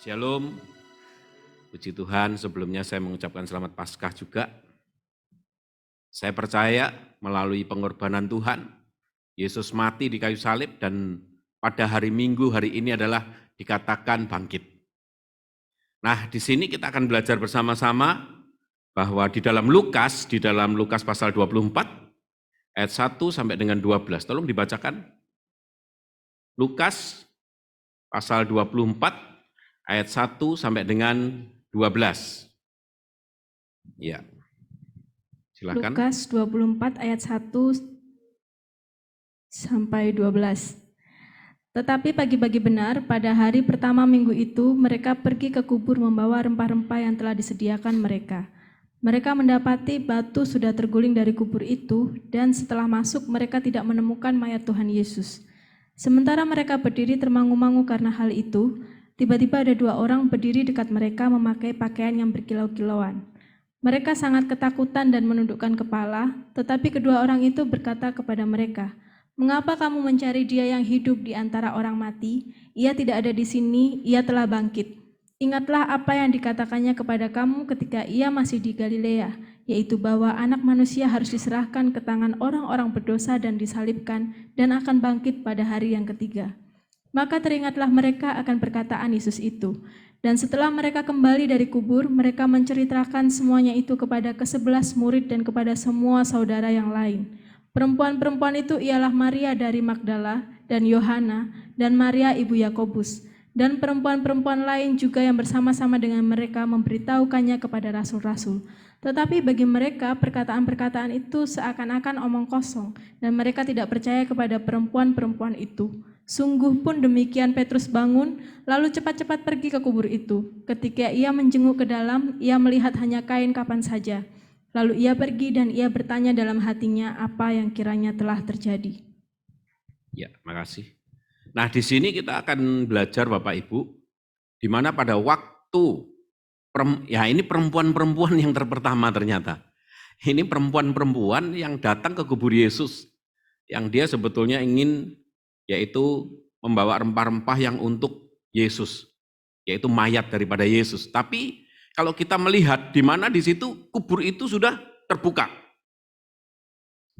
Shalom, puji Tuhan, sebelumnya saya mengucapkan selamat Paskah juga. Saya percaya melalui pengorbanan Tuhan, Yesus mati di kayu salib dan pada hari Minggu hari ini adalah dikatakan bangkit. Nah, di sini kita akan belajar bersama-sama bahwa di dalam Lukas pasal 24, ayat 1 sampai dengan 12. Tolong dibacakan. Lukas pasal 24, ayat 1 sampai dengan 12. Ya, silakan. Lukas 24 ayat 1 sampai 12. Tetapi pagi-pagi benar, pada hari pertama minggu itu, mereka pergi ke kubur membawa rempah-rempah yang telah disediakan mereka. Mereka mendapati batu sudah terguling dari kubur itu, dan setelah masuk mereka tidak menemukan mayat Tuhan Yesus. Sementara mereka berdiri termangu-mangu karena hal itu, tiba-tiba ada dua orang berdiri dekat mereka memakai pakaian yang berkilau-kilauan. Mereka sangat ketakutan dan menundukkan kepala, tetapi kedua orang itu berkata kepada mereka, "Mengapa kamu mencari Dia yang hidup di antara orang mati? Ia tidak ada di sini, Ia telah bangkit. Ingatlah apa yang dikatakannya kepada kamu ketika Ia masih di Galilea, yaitu bahwa Anak Manusia harus diserahkan ke tangan orang-orang berdosa dan disalibkan, dan akan bangkit pada hari yang ketiga." Maka teringatlah mereka akan perkataan Yesus itu. Dan setelah mereka kembali dari kubur, mereka menceritakan semuanya itu kepada ke-11 murid dan kepada semua saudara yang lain. Perempuan-perempuan itu ialah Maria dari Magdala dan Yohana dan Maria ibu Yakobus. Dan perempuan-perempuan lain juga yang bersama-sama dengan mereka memberitahukannya kepada rasul-rasul. Tetapi bagi mereka perkataan-perkataan itu seakan-akan omong kosong, dan mereka tidak percaya kepada perempuan-perempuan itu. Sungguh pun demikian Petrus bangun, lalu cepat-cepat pergi ke kubur itu. Ketika ia menjenguk ke dalam, ia melihat hanya kain kapan saja. Lalu ia pergi dan ia bertanya dalam hatinya apa yang kiranya telah terjadi. Ya, makasih. Nah, di sini kita akan belajar Bapak Ibu, di mana pada waktu, ini perempuan-perempuan yang pertama ternyata. Ini perempuan-perempuan yang datang ke kubur Yesus, yang dia sebetulnya ingin yaitu membawa rempah-rempah yang untuk Yesus, yaitu mayat daripada Yesus. Tapi kalau kita melihat di mana di situ kubur itu sudah terbuka,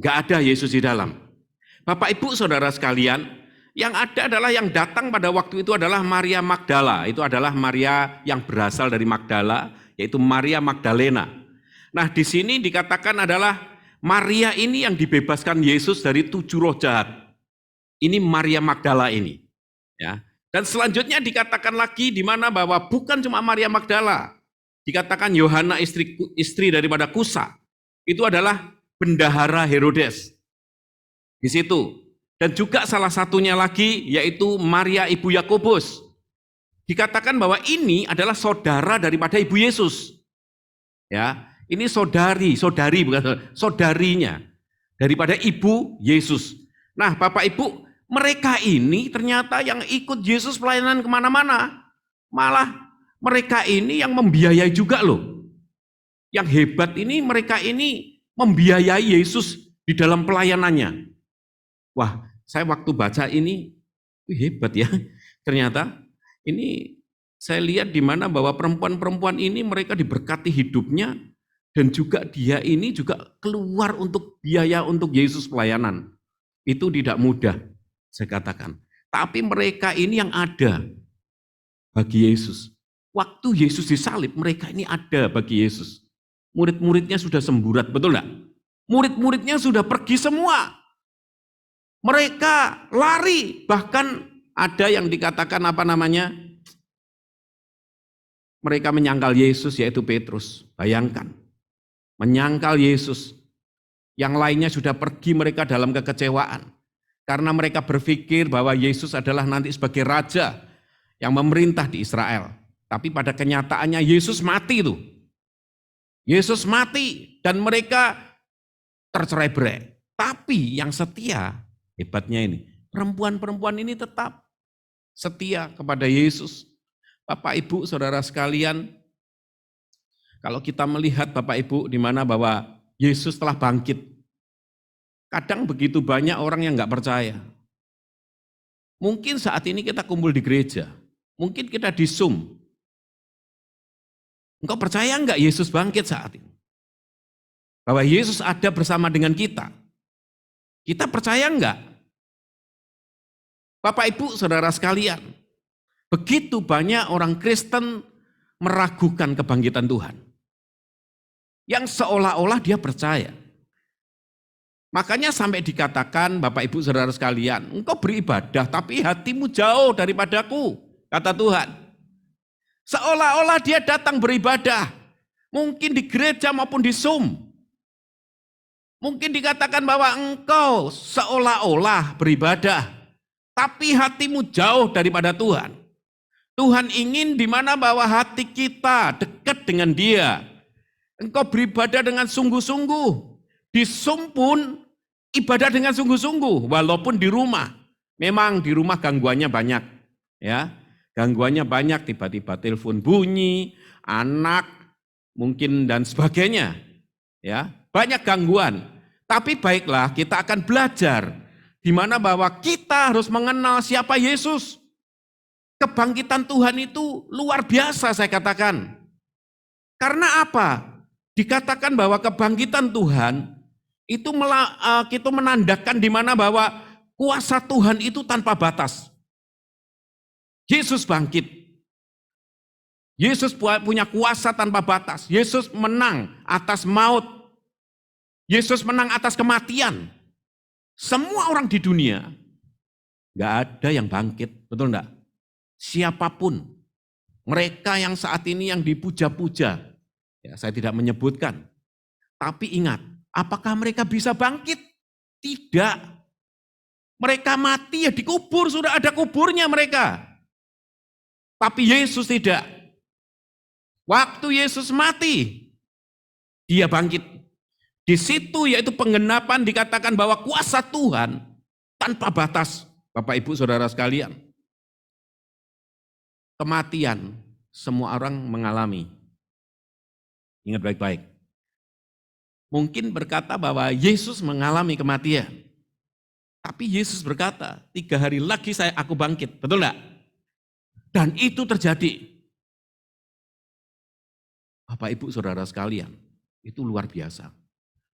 nggak ada Yesus di dalam. Bapak Ibu Saudara sekalian, yang ada adalah yang datang pada waktu itu adalah Maria Magdala. Itu adalah Maria yang berasal dari Magdala, yaitu Maria Magdalena. Nah, di sini dikatakan adalah Maria ini yang dibebaskan Yesus dari 7 roh jahat. Ini Maria Magdala ini. Ya. Dan selanjutnya dikatakan lagi di mana bahwa bukan cuma Maria Magdala. Dikatakan Yohana istri daripada Kusa. Itu adalah bendahara Herodes. Di situ. Dan juga salah satunya lagi yaitu Maria ibu Yakobus. Dikatakan bahwa ini adalah saudara daripada ibu Yesus. Ya, ini saudari bukan saudarinya daripada ibu Yesus. Nah, Bapak Ibu, mereka ini ternyata yang ikut Yesus pelayanan kemana-mana. Malah mereka ini yang membiayai juga loh. Yang hebat ini mereka ini membiayai Yesus di dalam pelayanannya. Wah, saya waktu baca ini hebat ya. Ternyata ini saya lihat di mana bahwa perempuan-perempuan ini mereka diberkati hidupnya dan juga dia ini juga keluar untuk biaya untuk Yesus pelayanan. Itu tidak mudah, saya katakan. Tapi mereka ini yang ada bagi Yesus. Waktu Yesus disalib, mereka ini ada bagi Yesus. Murid-muridnya sudah semburat, betul enggak? Murid-muridnya sudah pergi semua. Mereka lari, bahkan ada yang dikatakan mereka menyangkal Yesus, yaitu Petrus. Bayangkan, menyangkal Yesus. Yang lainnya sudah pergi mereka dalam kekecewaan. Karena mereka berpikir bahwa Yesus adalah nanti sebagai raja yang memerintah di Israel. Tapi pada kenyataannya Yesus mati itu. Yesus mati dan mereka tercerai-berai. Tapi yang setia, hebatnya ini, perempuan-perempuan ini tetap setia kepada Yesus. Bapak Ibu Saudara sekalian, kalau kita melihat Bapak Ibu di mana bahwa Yesus telah bangkit, kadang begitu banyak orang yang nggak percaya. Mungkin saat ini kita kumpul di gereja, mungkin kita di Zoom, Engkau percaya enggak Yesus bangkit saat ini? Bahwa Yesus ada bersama dengan kita. Kita percaya enggak? Bapak Ibu Saudara sekalian, begitu banyak orang Kristen meragukan kebangkitan Tuhan. Yang seolah-olah dia percaya. Makanya sampai dikatakan Bapak Ibu Saudara sekalian, engkau beribadah tapi hatimu jauh daripadaku, kata Tuhan. Seolah-olah dia datang beribadah, mungkin di gereja maupun di Zoom. Mungkin dikatakan bahwa engkau seolah-olah beribadah, tapi hatimu jauh daripada Tuhan. Tuhan ingin di mana bahwa hati kita dekat dengan Dia. Engkau beribadah dengan sungguh-sungguh. Di Zoom pun ibadah dengan sungguh-sungguh, walaupun di rumah. Memang di rumah gangguannya banyak, ya. Gangguannya banyak, tiba-tiba telepon bunyi, anak mungkin dan sebagainya. Ya, banyak gangguan. Tapi baiklah, kita akan belajar di mana bahwa kita harus mengenal siapa Yesus. Kebangkitan Tuhan itu luar biasa saya katakan. Karena apa? Dikatakan bahwa kebangkitan Tuhan itu kita menandakan di mana bahwa kuasa Tuhan itu tanpa batas. Yesus bangkit. Yesus punya kuasa tanpa batas. Yesus menang atas maut. Yesus menang atas kematian. Semua orang di dunia nggak ada yang bangkit, betul enggak? Siapapun, mereka yang saat ini yang dipuja-puja, ya saya tidak menyebutkan. Tapi ingat, apakah mereka bisa bangkit? Tidak. Mereka mati ya dikubur, sudah ada kuburnya mereka. Tapi Yesus tidak. Waktu Yesus mati, dia bangkit. Di situ yaitu penggenapan dikatakan bahwa kuasa Tuhan tanpa batas. Bapak Ibu Saudara sekalian. Kematian semua orang mengalami. Ingat baik-baik. Mungkin berkata bahwa Yesus mengalami kematian. Tapi Yesus berkata, 3 hari lagi aku bangkit. Betul enggak? Dan itu terjadi. Bapak Ibu Saudara sekalian, itu luar biasa.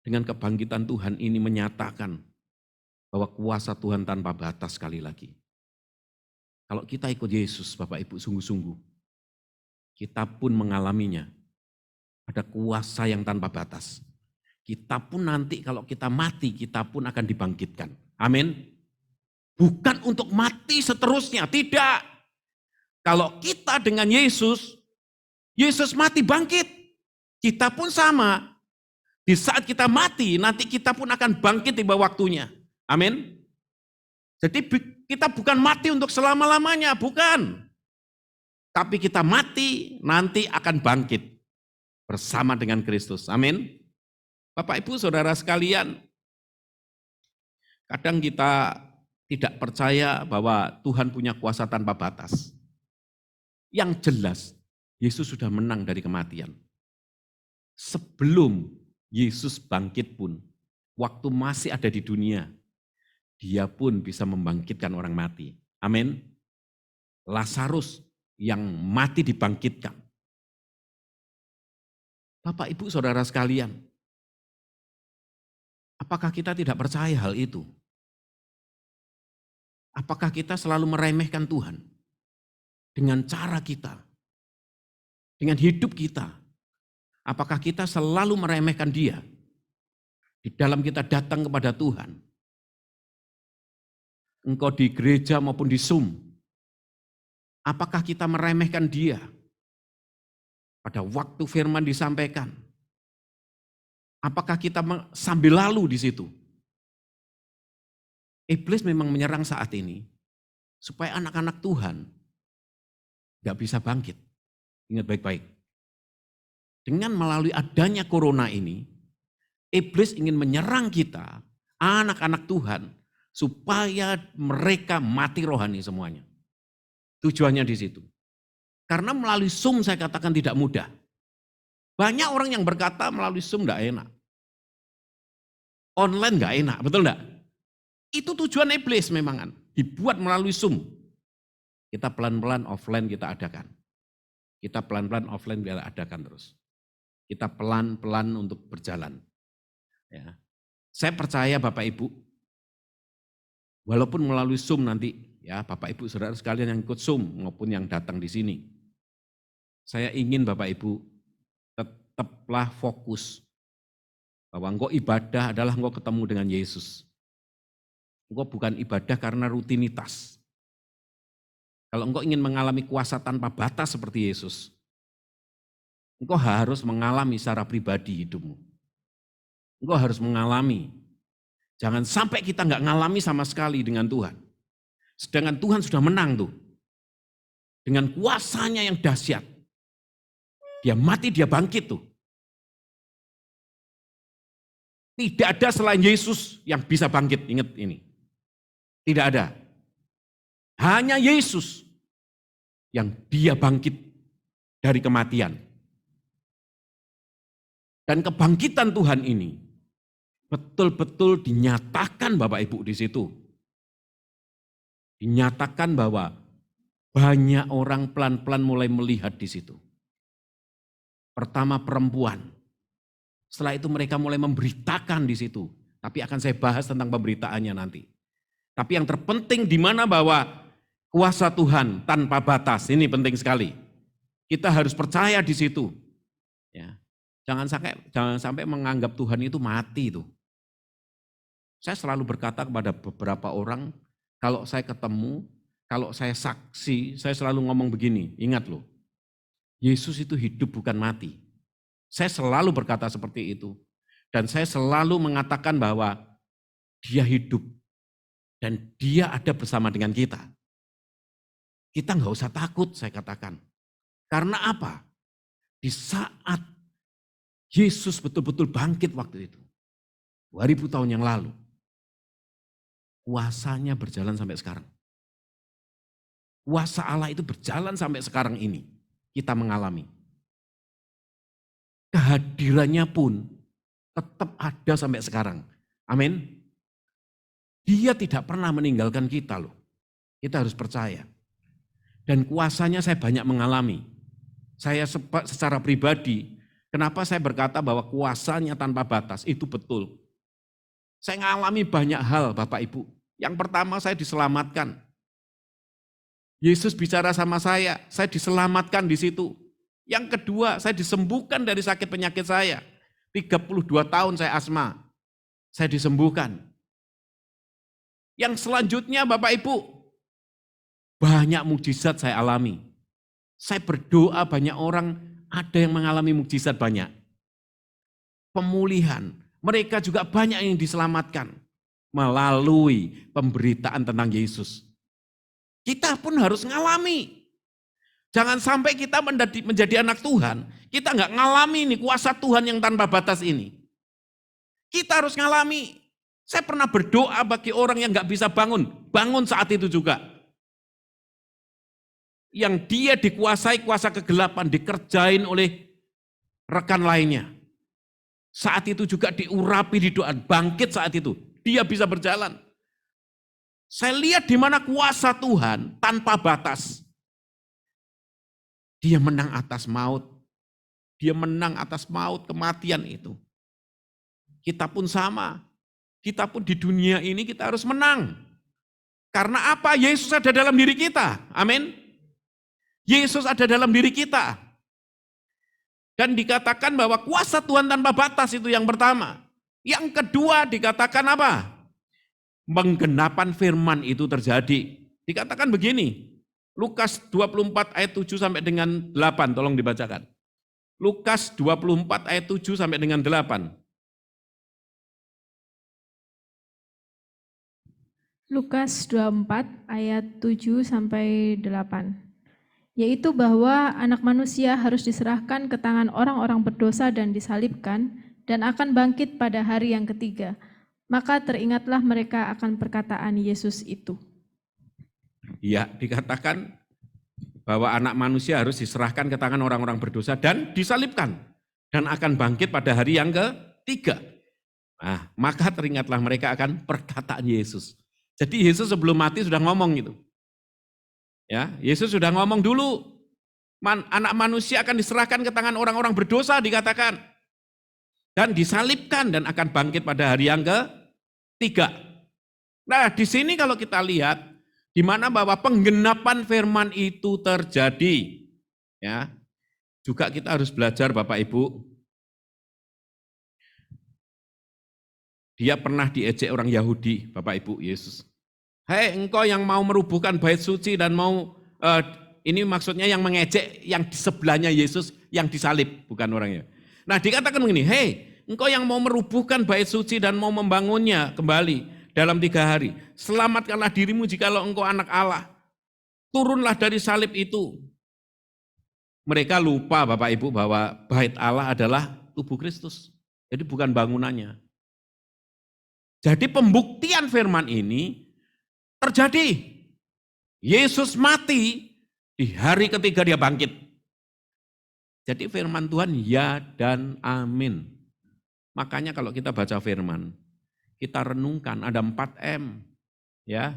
Dengan kebangkitan Tuhan ini menyatakan bahwa kuasa Tuhan tanpa batas sekali lagi. Kalau kita ikut Yesus, Bapak Ibu sungguh-sungguh, kita pun mengalaminya. Ada kuasa yang tanpa batas. Kita pun nanti kalau kita mati, kita pun akan dibangkitkan. Amin. Bukan untuk mati seterusnya, tidak. Kalau kita dengan Yesus, Yesus mati bangkit. Kita pun sama. Di saat kita mati, nanti kita pun akan bangkit tiba waktunya. Amin. Jadi kita bukan mati untuk selama-lamanya, bukan. Tapi kita mati, nanti akan bangkit bersama dengan Kristus. Amin. Bapak Ibu Saudara sekalian, kadang kita tidak percaya bahwa Tuhan punya kuasa tanpa batas. Yang jelas, Yesus sudah menang dari kematian. Sebelum Yesus bangkit pun, waktu masih ada di dunia, dia pun bisa membangkitkan orang mati. Amin. Lazarus yang mati dibangkitkan. Bapak Ibu Saudara sekalian, apakah kita tidak percaya hal itu? Apakah kita selalu meremehkan Tuhan? Dengan cara kita, dengan hidup kita, apakah kita selalu meremehkan Dia? Di dalam kita datang kepada Tuhan, engkau di gereja maupun di Zoom, apakah kita meremehkan Dia? Pada waktu firman disampaikan, apakah kita sambil lalu di situ? Iblis memang menyerang saat ini, supaya anak-anak Tuhan gak bisa bangkit. Ingat baik-baik. Dengan melalui adanya corona ini, iblis ingin menyerang kita, anak-anak Tuhan, supaya mereka mati rohani semuanya. Tujuannya di situ. Karena melalui Zoom saya katakan tidak mudah. Banyak orang yang berkata melalui Zoom tidak enak. Online nggak enak, betul enggak? Itu tujuan iblis memang kan. Dibuat melalui Zoom. Kita pelan-pelan offline kita adakan. Kita pelan-pelan offline biar adakan terus. Kita pelan-pelan untuk berjalan. Ya. Saya percaya Bapak Ibu, walaupun melalui Zoom nanti, ya Bapak Ibu saudara sekalian yang ikut Zoom maupun yang datang di sini, saya ingin Bapak Ibu tetaplah fokus bahwa engkau ibadah adalah engkau ketemu dengan Yesus. Engkau bukan ibadah karena rutinitas. Kalau engkau ingin mengalami kuasa tanpa batas seperti Yesus, engkau harus mengalami secara pribadi hidupmu. Engkau harus mengalami. Jangan sampai kita nggak ngalami sama sekali dengan Tuhan. Sedangkan Tuhan sudah menang tuh. Dengan kuasanya yang dahsyat. Dia mati, dia bangkit tuh. Tidak ada selain Yesus yang bisa bangkit, ingat ini. Tidak ada. Hanya Yesus yang dia bangkit dari kematian. Dan kebangkitan Tuhan ini betul-betul dinyatakan Bapak Ibu di situ. Dinyatakan bahwa banyak orang pelan-pelan mulai melihat di situ. Pertama perempuan. Setelah itu mereka mulai memberitakan di situ. Tapi akan saya bahas tentang pemberitaannya nanti. Tapi yang terpenting di mana bahwa kuasa Tuhan tanpa batas, ini penting sekali. Kita harus percaya di situ. Ya. Jangan sampai menganggap Tuhan itu mati itu. Saya selalu berkata kepada beberapa orang, kalau saya ketemu, kalau saya saksi, saya selalu ngomong begini, ingat loh, Yesus itu hidup bukan mati. Saya selalu berkata seperti itu. Dan saya selalu mengatakan bahwa dia hidup. Dan dia ada bersama dengan kita. Kita nggak usah takut, saya katakan. Karena apa? Di saat Yesus betul-betul bangkit waktu itu, 2000 tahun yang lalu, kuasanya berjalan sampai sekarang. Kuasa Allah itu berjalan sampai sekarang ini. Kita mengalami. Kehadirannya pun tetap ada sampai sekarang. Amin. Dia tidak pernah meninggalkan kita loh. Kita harus percaya. Dan kuasanya saya banyak mengalami. Saya secara pribadi, kenapa saya berkata bahwa kuasanya tanpa batas, itu betul. Saya mengalami banyak hal Bapak Ibu. Yang pertama saya diselamatkan. Yesus bicara sama saya diselamatkan di situ. Yang kedua, saya disembuhkan dari sakit penyakit saya. 32 tahun saya asma, saya disembuhkan. Yang selanjutnya Bapak Ibu, banyak mukjizat saya alami. Saya berdoa banyak orang ada yang mengalami mukjizat banyak. Pemulihan, mereka juga banyak yang diselamatkan melalui pemberitaan tentang Yesus. Kita pun harus ngalami. Jangan sampai kita menjadi anak Tuhan, kita nggak ngalami nih kuasa Tuhan yang tanpa batas ini. Kita harus ngalami. Saya pernah berdoa bagi orang yang nggak bisa bangun saat itu juga. Yang dia dikuasai kuasa kegelapan, dikerjain oleh rekan lainnya. Saat itu juga diurapi di doa, bangkit saat itu. Dia bisa berjalan. Saya lihat di mana kuasa Tuhan tanpa batas. Dia menang atas maut. Dia menang atas maut, kematian itu. Kita pun sama. Kita pun di dunia ini kita harus menang. Karena apa? Yesus ada dalam diri kita. Amin. Yesus ada dalam diri kita. Dan dikatakan bahwa kuasa Tuhan tanpa batas itu yang pertama. Yang kedua dikatakan apa? Penggenapan firman itu terjadi. Dikatakan begini, Lukas 24 ayat 7 sampai dengan 8, tolong dibacakan. Lukas 24 ayat 7 sampai dengan 8. Lukas 24 ayat 7 sampai 8. Yaitu bahwa anak manusia harus diserahkan ke tangan orang-orang berdosa dan disalibkan dan akan bangkit pada hari yang ketiga. Maka teringatlah mereka akan perkataan Yesus itu. Ya, dikatakan bahwa anak manusia harus diserahkan ke tangan orang-orang berdosa dan disalibkan. Dan akan bangkit pada hari yang ketiga. Nah, maka teringatlah mereka akan perkataan Yesus. Jadi Yesus sebelum mati sudah ngomong gitu. Ya, Yesus sudah ngomong dulu. Anak manusia akan diserahkan ke tangan orang-orang berdosa dikatakan. Dan disalibkan dan akan bangkit pada hari yang ketiga. Nah di sini kalau kita lihat, di mana bahwa penggenapan firman itu terjadi. Ya, juga kita harus belajar Bapak Ibu. Dia pernah diejek orang Yahudi, Bapak Ibu Yesus. Hei engkau yang mau merubuhkan bait suci dan mau, ini maksudnya yang mengejek yang di sebelahnya Yesus yang disalib, bukan orangnya. Nah dikatakan begini, hei engkau yang mau merubuhkan bait suci dan mau membangunnya kembali dalam 3 hari. Selamatkanlah dirimu jikalau engkau anak Allah. Turunlah dari salib itu. Mereka lupa Bapak Ibu bahwa bait Allah adalah tubuh Kristus. Jadi bukan bangunannya. Jadi pembuktian firman ini terjadi. Yesus mati, di hari ketiga dia bangkit. Jadi firman Tuhan ya dan amin. Makanya kalau kita baca firman, kita renungkan ada 4M. Ya,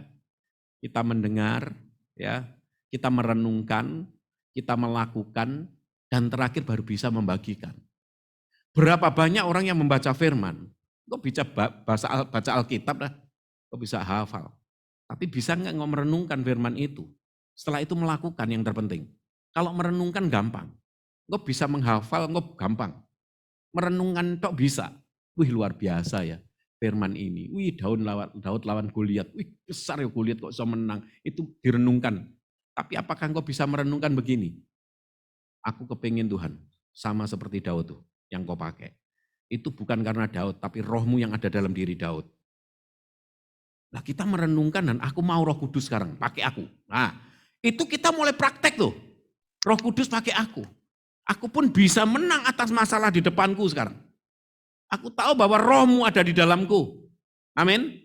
kita mendengar, ya, kita merenungkan, kita melakukan, dan terakhir baru bisa membagikan. Berapa banyak orang yang membaca firman, kok bisa baca Alkitab lah, kok bisa hafal. Tapi bisa nggak merenungkan firman itu? Setelah itu melakukan yang terpenting. Kalau merenungkan gampang, kok bisa menghafal, kok gampang. Merenungkan kok bisa. Wih luar biasa ya firman ini. Wih Daud lawan Goliat. Wih besar ya Goliat kok bisa menang. Itu direnungkan. Tapi apakah engkau bisa merenungkan begini? Aku kepingin Tuhan sama seperti Daud tuh yang kau pakai. Itu bukan karena Daud, tapi rohmu yang ada dalam diri Daud. Nah kita merenungkan dan aku mau Roh Kudus sekarang, pakai aku. Nah itu kita mulai praktek tuh. Roh Kudus pakai aku. Aku pun bisa menang atas masalah di depanku sekarang. Aku tahu bahwa rohmu ada di dalamku. Amin.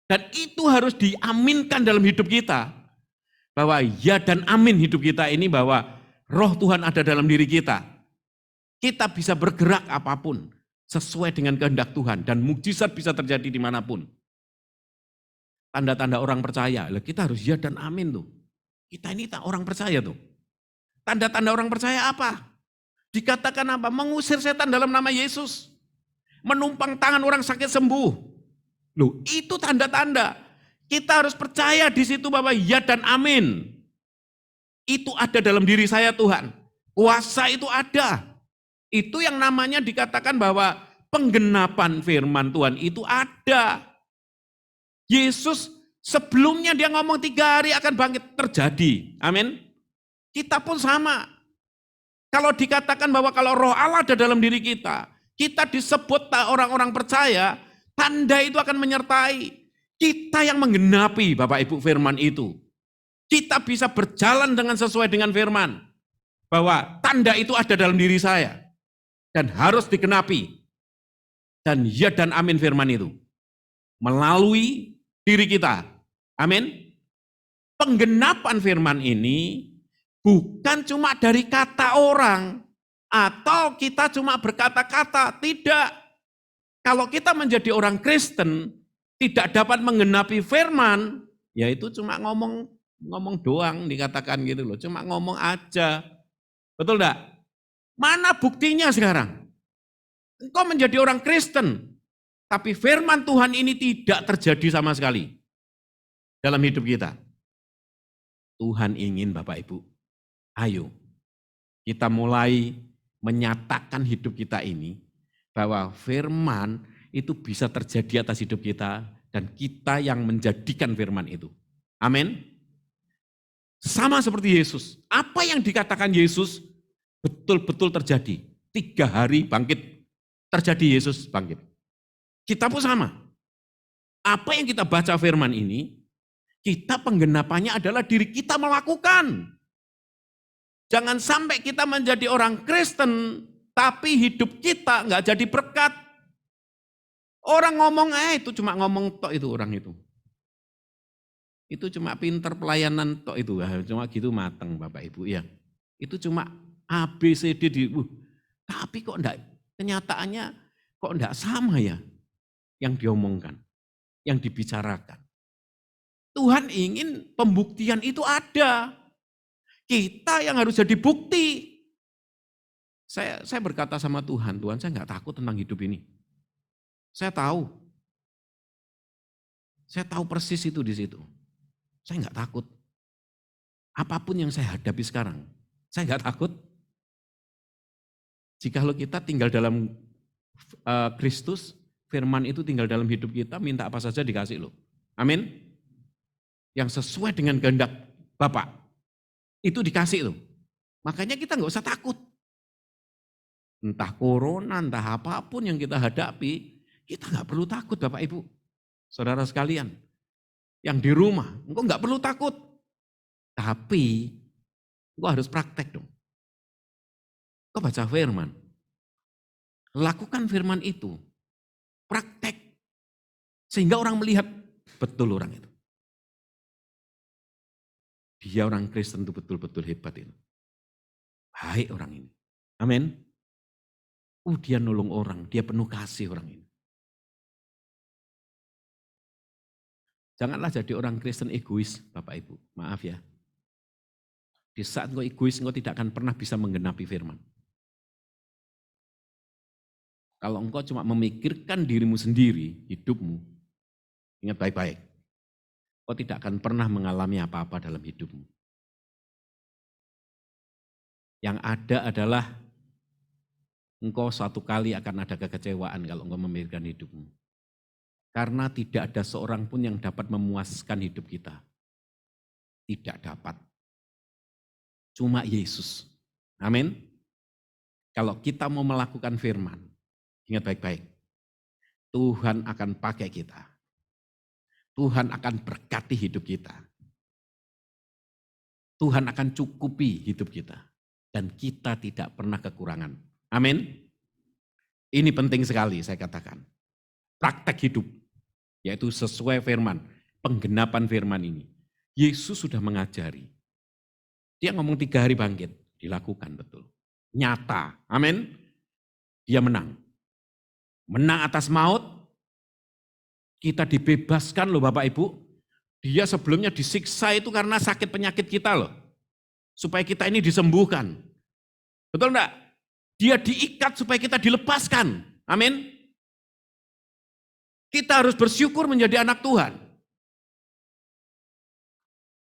Dan itu harus diaminkan dalam hidup kita. Bahwa ya dan amin hidup kita ini bahwa roh Tuhan ada dalam diri kita. Kita bisa bergerak apapun sesuai dengan kehendak Tuhan. Dan mukjizat bisa terjadi dimanapun. Tanda-tanda orang percaya, kita harus ya dan amin tuh. Kita ini orang percaya tuh. Tanda-tanda orang percaya apa? Dikatakan apa? Mengusir setan dalam nama Yesus. Menumpang tangan orang sakit sembuh. Loh, itu tanda-tanda. Kita harus percaya di situ bahwa ya dan amin. Itu ada dalam diri saya Tuhan. Kuasa itu ada. Itu yang namanya dikatakan bahwa penggenapan firman Tuhan itu ada. Yesus sebelumnya dia ngomong 3 hari akan bangkit, terjadi. Amin. Kita pun sama. Kalau dikatakan bahwa kalau roh Allah ada dalam diri kita disebut orang-orang percaya, tanda itu akan menyertai. Kita yang menggenapi Bapak Ibu firman itu. Kita bisa berjalan dengan sesuai dengan firman. Bahwa tanda itu ada dalam diri saya. Dan harus digenapi. Dan ya dan amin firman itu. Melalui diri kita. Amin. Penggenapan firman ini bukan cuma dari kata orang atau kita cuma berkata-kata, tidak. Kalau kita menjadi orang Kristen tidak dapat menggenapi firman, ya itu cuma ngomong doang dikatakan gitu loh, cuma ngomong aja. Betul enggak? Mana buktinya sekarang? Engkau menjadi orang Kristen, tapi firman Tuhan ini tidak terjadi sama sekali dalam hidup kita. Tuhan ingin Bapak Ibu, ayo kita mulai menyatakan hidup kita ini bahwa firman itu bisa terjadi atas hidup kita dan kita yang menjadikan firman itu. Amin. Sama seperti Yesus. Apa yang dikatakan Yesus betul-betul terjadi. 3 hari bangkit. Terjadi Yesus bangkit. Kita pun sama. Apa yang kita baca firman ini, kita penggenapannya adalah diri kita melakukan. Jangan sampai kita menjadi orang Kristen, tapi hidup kita nggak jadi berkat. Orang ngomong, itu cuma ngomong tok itu orang itu. Itu cuma pinter pelayanan tok itu, cuma gitu mateng Bapak Ibu ya. Itu cuma ABCD tapi kok enggak, kenyataannya kok enggak sama ya yang diomongkan, yang dibicarakan. Tuhan ingin pembuktian itu ada. Kita yang harus jadi bukti. Saya berkata sama Tuhan, Tuhan saya nggak takut tentang hidup ini. Saya tahu persis itu di situ. Saya nggak takut. Apapun yang saya hadapi sekarang, saya nggak takut. Jikalau kita tinggal dalam Kristus, firman itu tinggal dalam hidup kita, minta apa saja dikasih loh. Amin. Yang sesuai dengan kehendak Bapak, itu dikasih loh. Makanya kita nggak usah takut. Entah corona, entah apapun yang kita hadapi, kita nggak perlu takut Bapak Ibu. Saudara sekalian, yang di rumah, engkau nggak perlu takut. Tapi, engkau harus praktek dong. Engkau baca firman. Lakukan firman itu. Praktek. Sehingga orang melihat, betul orang itu. Dia orang Kristen itu betul-betul hebat itu. Baik orang ini. Amin. Dia nolong orang, dia penuh kasih orang ini. Janganlah jadi orang Kristen egois, Bapak Ibu. Maaf ya. Di saat engkau egois, engkau tidak akan pernah bisa menggenapi firman. Kalau engkau cuma memikirkan dirimu sendiri, hidupmu, ingat baik-baik. Engkau tidak akan pernah mengalami apa-apa dalam hidupmu. Yang ada adalah engkau suatu kali akan ada kekecewaan kalau engkau memikirkan hidupmu. Karena tidak ada seorang pun yang dapat memuaskan hidup kita. Tidak dapat. Cuma Yesus. Amin. Kalau kita mau melakukan firman, ingat baik-baik. Tuhan akan pakai kita. Tuhan akan berkati hidup kita. Tuhan akan cukupi hidup kita. Dan kita tidak pernah kekurangan. Amin. Ini penting sekali saya katakan. Praktek hidup. Yaitu sesuai firman, penggenapan firman ini. Yesus sudah mengajari. Dia ngomong 3 hari bangkit, dilakukan betul. Nyata, amin. Dia menang. Menang atas maut, kita dibebaskan loh Bapak Ibu. Dia sebelumnya disiksa itu karena sakit penyakit kita loh. Supaya kita ini disembuhkan. Betul enggak? Dia diikat supaya kita dilepaskan, amin. Kita harus bersyukur menjadi anak Tuhan.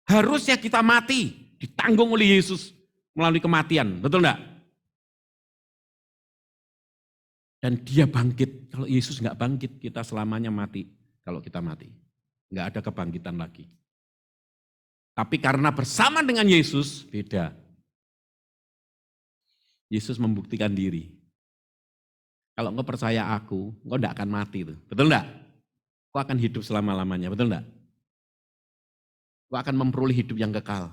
Harusnya kita mati, ditanggung oleh Yesus melalui kematian, betul enggak? Dan dia bangkit. Kalau Yesus enggak bangkit, kita selamanya mati. Kalau kita mati, enggak ada kebangkitan lagi. Tapi karena bersama dengan Yesus, beda. Yesus membuktikan diri. Kalau engkau percaya aku, engkau enggak akan mati tuh, betul enggak? Kau akan hidup selama-lamanya, betul enggak? Kau akan memperoleh hidup yang kekal.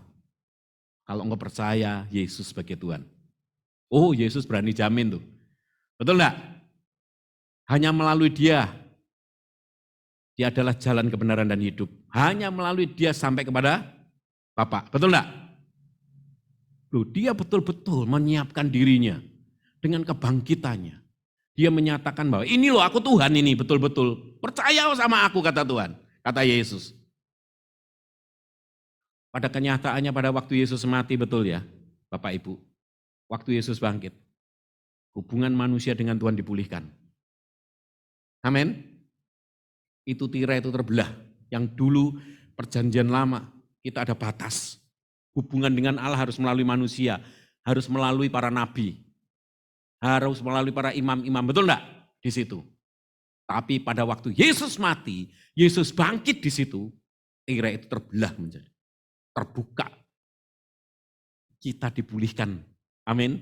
Kalau engkau percaya Yesus sebagai Tuhan. Oh, Yesus berani jamin tuh. Betul enggak? Hanya melalui dia adalah jalan kebenaran dan hidup. Hanya melalui dia sampai kepada Bapa. Betul enggak? Loh, dia betul-betul menyiapkan dirinya dengan kebangkitannya. Dia menyatakan bahwa ini loh aku Tuhan ini betul-betul. Percaya sama aku kata Tuhan, kata Yesus. Pada kenyataannya pada waktu Yesus mati betul ya Bapak Ibu. Waktu Yesus bangkit. Hubungan manusia dengan Tuhan dipulihkan. Amin. Itu tirai itu terbelah. Yang dulu perjanjian lama kita ada batas. Hubungan dengan Allah harus melalui manusia. Harus melalui para nabi. Harus melalui para imam-imam, betul enggak? Di situ. Tapi pada waktu Yesus mati, Yesus bangkit di situ, tirai itu terbelah menjadi terbuka. Kita dipulihkan. Amin.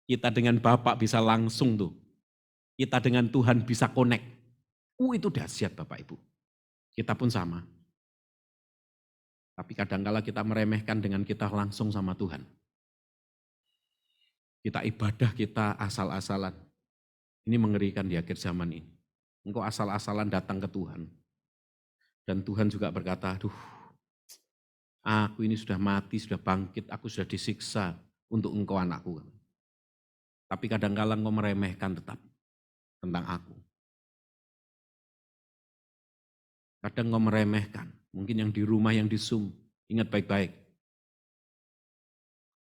Kita dengan Bapak bisa langsung tuh. Kita dengan Tuhan bisa connect. Itu dahsyat Bapak Ibu. Kita pun sama. Tapi kadangkala kita meremehkan dengan kita langsung sama Tuhan. Kita ibadah, kita asal-asalan. Ini mengerikan di akhir zaman ini. Engkau asal-asalan datang ke Tuhan. Dan Tuhan juga berkata, aduh, aku ini sudah mati, sudah bangkit, aku sudah disiksa untuk engkau anakku. Tapi kadang-kala engkau meremehkan tetap tentang aku. Kadang engkau meremehkan, mungkin yang di rumah, yang di Zoom, ingat baik-baik.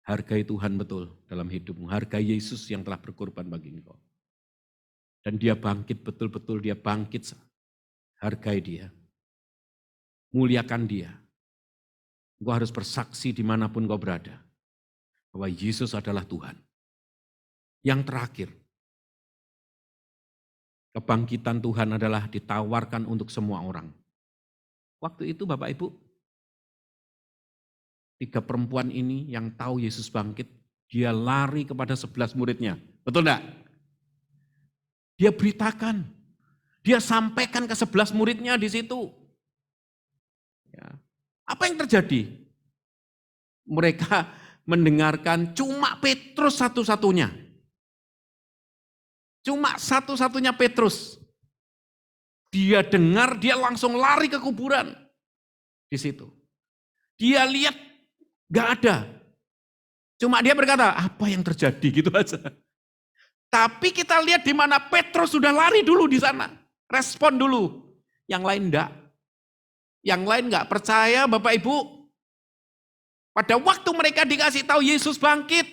Hargai Tuhan betul dalam hidupmu. Hargai Yesus yang telah berkorban bagi engkau. Dan dia bangkit, betul-betul dia bangkit. Hargai dia. Muliakan dia. Engkau harus bersaksi dimanapun kau berada. Bahwa Yesus adalah Tuhan. Yang terakhir, kebangkitan Tuhan adalah ditawarkan untuk semua orang. Waktu itu Bapak Ibu, 3 perempuan ini yang tahu Yesus bangkit, dia lari kepada 11 muridnya. Betul enggak? Dia beritakan, dia sampaikan ke 11 muridnya di situ. Ya. Apa yang terjadi? Mereka mendengarkan cuma Petrus satu-satunya. Cuma satu-satunya Petrus. Dia dengar, dia langsung lari ke kuburan. Di situ. Dia lihat, gak ada. Cuma dia berkata, apa yang terjadi gitu aja. Tapi kita lihat di mana Petrus sudah lari dulu di sana. Respon dulu. Yang lain enggak. Yang lain enggak percaya Bapak Ibu. Pada waktu mereka dikasih tahu Yesus bangkit.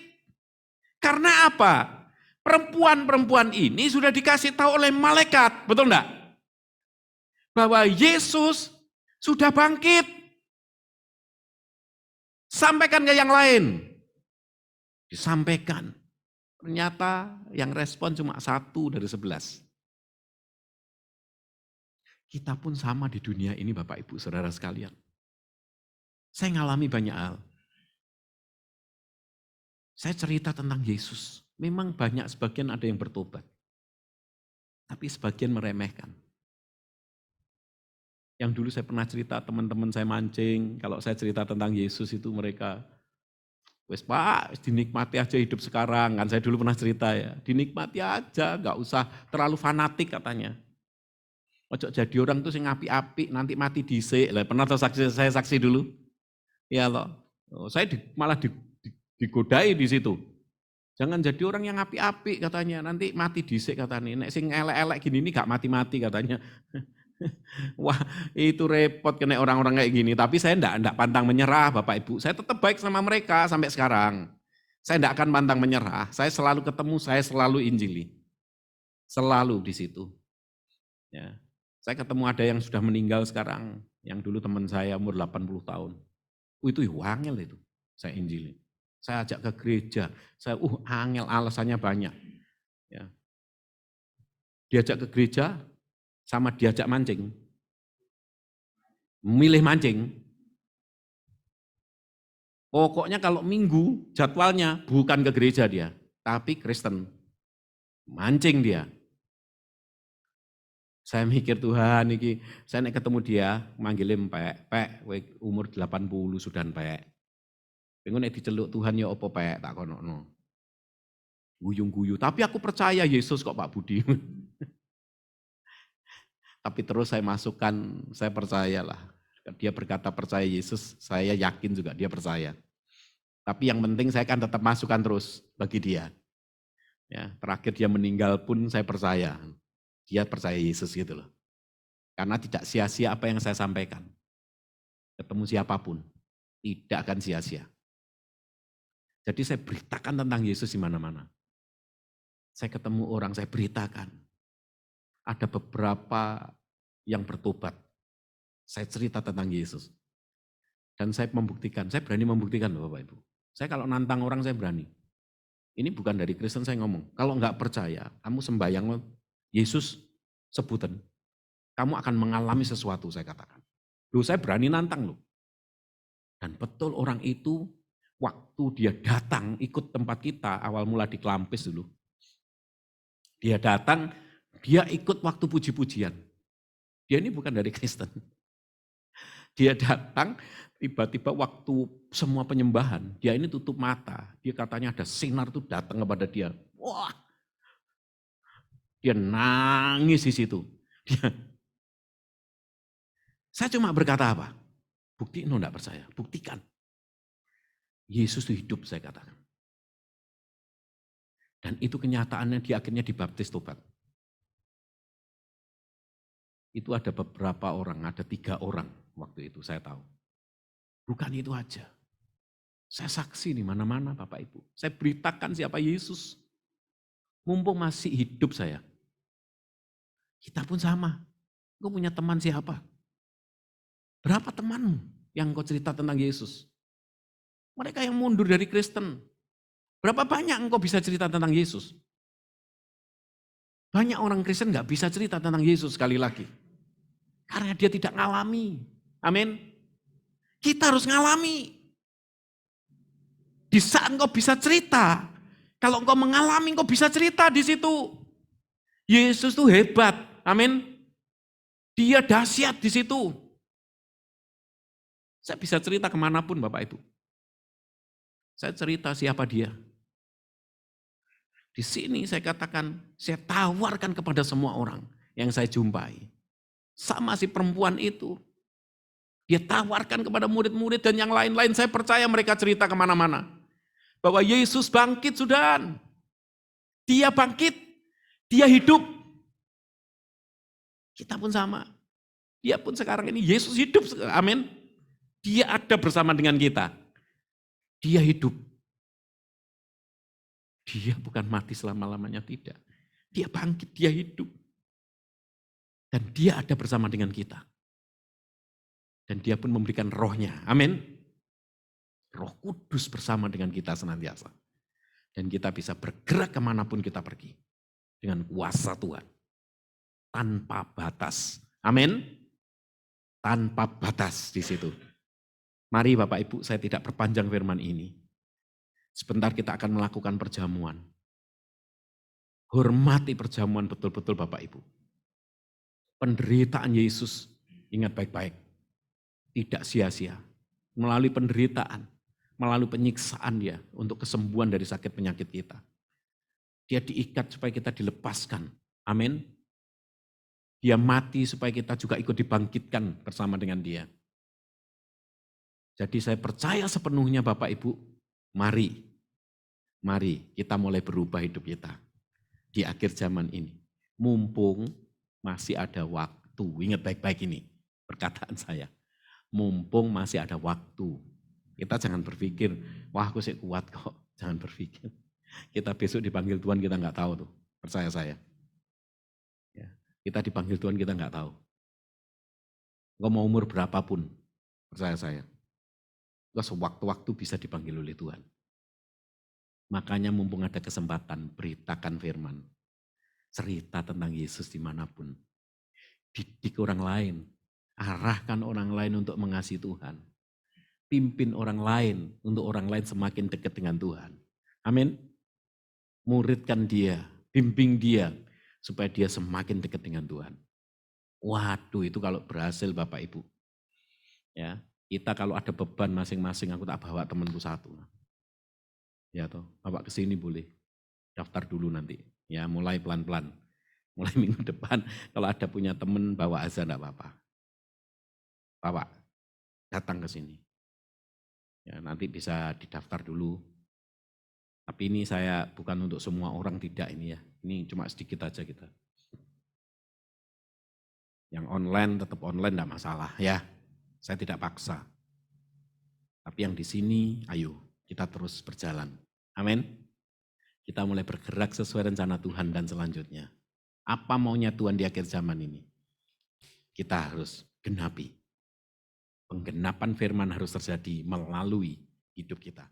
Karena apa? Perempuan-perempuan ini sudah dikasih tahu oleh malaikat. Betul enggak? Bahwa Yesus sudah bangkit. Sampaikan ke yang lain. Disampaikan. Ternyata yang respon cuma 1 dari 11. Kita pun sama di dunia ini Bapak Ibu Saudara sekalian. Saya ngalami banyak hal. Saya cerita tentang Yesus. Memang banyak sebagian ada yang bertobat. Tapi sebagian meremehkan. Yang dulu saya pernah cerita teman-teman saya mancing. Kalau saya cerita tentang Yesus itu mereka, wes Pak, dinikmati aja hidup sekarang. Kan saya dulu pernah cerita ya, dinikmati aja, gak usah terlalu fanatik katanya. Ojo jadi orang tuh yang api-api, nanti mati dhisik. Lah pernah tahu saya saksi dulu? Ya loh, saya malah digodai di situ. Jangan jadi orang yang api-api katanya, nanti mati dhisik katanya. Nek sing elek-elek gini ini gak mati-mati katanya. Wah itu repot kena orang-orang kayak gini. Tapi saya enggak pantang menyerah Bapak Ibu. Saya tetap baik sama mereka sampai sekarang. Saya enggak akan pantang menyerah. Saya selalu ketemu, saya selalu injili. Selalu di situ. Ya. Saya ketemu ada yang sudah meninggal sekarang. Yang dulu teman saya umur 80 tahun. Itu angel itu. Saya injili. Saya ajak ke gereja. Saya angel alasannya banyak. Ya. Diajak ke gereja, sama diajak mancing, milih mancing. Pokoknya kalau minggu jadwalnya bukan ke gereja dia, tapi Kristen. Mancing dia. Saya mikir Tuhan iki, saya nek ketemu dia manggilin pek, umur 80 sudah pek. Pengen nek diceluk Tuhan ya apa pek tak konokno. Guyung-guyu, tapi aku percaya Yesus kok Pak Budi. Tapi terus saya masukkan, saya percayalah. Dia berkata percaya Yesus, saya yakin juga dia percaya. Tapi yang penting saya kan tetap masukkan terus bagi dia. Ya, terakhir dia meninggal pun saya percaya. Dia percaya Yesus gitu loh. Karena tidak sia-sia apa yang saya sampaikan. Ketemu siapapun, tidak akan sia-sia. Jadi saya beritakan tentang Yesus di mana-mana. Saya ketemu orang, saya beritakan. Ada beberapa yang bertobat. Saya cerita tentang Yesus. Dan saya membuktikan, saya berani membuktikan loh Bapak Ibu. Saya kalau nantang orang saya berani. Ini bukan dari Kristen saya ngomong. Kalau enggak percaya, kamu sembahyang Yesus sebutan. Kamu akan mengalami sesuatu saya katakan. Loh saya berani nantang loh. Dan betul orang itu waktu dia datang ikut tempat kita awal mula di Klampis dulu. Dia datang, dia ikut waktu puji-pujian. Dia ini bukan dari Kristen. Dia datang, tiba-tiba waktu semua penyembahan, dia ini tutup mata. Dia katanya ada sinar tuh datang kepada dia. Wah, dia nangis di situ. Saya cuma berkata apa? Buktiin lo enggak percaya, buktikan. Yesus itu hidup saya katakan. Dan itu kenyataannya dia akhirnya dibaptis tobat. Itu ada beberapa orang, ada 3 orang waktu itu saya tahu. Bukan itu aja. Saya saksi di mana-mana Bapak Ibu. Saya beritakan siapa Yesus. Mumpung masih hidup saya. Kita pun sama. Engkau punya teman siapa? Berapa temanmu yang engkau cerita tentang Yesus? Mereka yang mundur dari Kristen. Berapa banyak engkau bisa cerita tentang Yesus? Banyak orang Kristen gak bisa cerita tentang Yesus sekali lagi. Karena dia tidak ngalami. Amin. Kita harus ngalami. Di saat engkau bisa cerita, kalau engkau mengalami, engkau bisa cerita di situ. Yesus itu hebat. Amin. Dia dahsyat di situ. Saya bisa cerita kemanapun Bapak Ibu. Saya cerita siapa dia. Di sini saya katakan, saya tawarkan kepada semua orang yang saya jumpai. Sama si perempuan itu. Dia tawarkan kepada murid-murid dan yang lain-lain. Saya percaya mereka cerita kemana-mana. Bahwa Yesus bangkit sudah. Dia bangkit. Dia hidup. Kita pun sama. Dia pun sekarang ini Yesus hidup. Amin. Dia ada bersama dengan kita. Dia hidup. Dia bukan mati selama-lamanya, tidak. Dia bangkit, dia hidup. Dan dia ada bersama dengan kita. Dan dia pun memberikan rohnya. Amin. Roh Kudus bersama dengan kita senantiasa. Dan kita bisa bergerak kemanapun kita pergi. Dengan kuasa Tuhan. Tanpa batas. Amin. Tanpa batas di situ. Mari Bapak Ibu, saya tidak perpanjang firman ini. Sebentar kita akan melakukan perjamuan. Hormati perjamuan betul-betul Bapak Ibu. Penderitaan Yesus, ingat baik-baik. Tidak sia-sia. Melalui penderitaan, melalui penyiksaan dia untuk kesembuhan dari sakit penyakit kita. Dia diikat supaya kita dilepaskan. Amin. Dia mati supaya kita juga ikut dibangkitkan bersama dengan dia. Jadi saya percaya sepenuhnya Bapak Ibu, mari kita mulai berubah hidup kita di akhir zaman ini. Mumpung masih ada waktu, ingat baik-baik ini perkataan saya. Mumpung masih ada waktu. Kita jangan berpikir, wah aku sih kuat kok. Jangan berpikir. Kita besok dipanggil Tuhan kita nggak tahu tuh, percaya saya. Ya, kita dipanggil Tuhan kita nggak tahu. Engkau mau umur berapapun, percaya saya. Engkau sewaktu-waktu bisa dipanggil oleh Tuhan. Makanya mumpung ada kesempatan, beritakan firman. Cerita tentang Yesus dimanapun. Didik orang lain. Arahkan orang lain untuk mengasihi Tuhan. Pimpin orang lain untuk orang lain semakin dekat dengan Tuhan. Amin. Muridkan dia, bimbing dia supaya dia semakin dekat dengan Tuhan. Waduh, itu kalau berhasil Bapak Ibu. Ya, kita kalau ada beban masing-masing, aku tak bawa temanku satu. Ya toh, Bapak kesini boleh. Daftar dulu nanti. Ya, mulai pelan-pelan. Mulai minggu depan, kalau ada punya teman bawa aja enggak apa-apa. Bapak, datang ke sini. Ya, nanti bisa didaftar dulu. Tapi ini saya bukan untuk semua orang, tidak ini ya. Ini cuma sedikit aja kita. Yang online tetap online enggak masalah ya. Saya tidak paksa. Tapi yang di sini, ayo kita terus berjalan. Amin. Kita mulai bergerak sesuai rencana Tuhan dan selanjutnya. Apa maunya Tuhan di akhir zaman ini? Kita harus genapi. Penggenapan firman harus terjadi melalui hidup kita.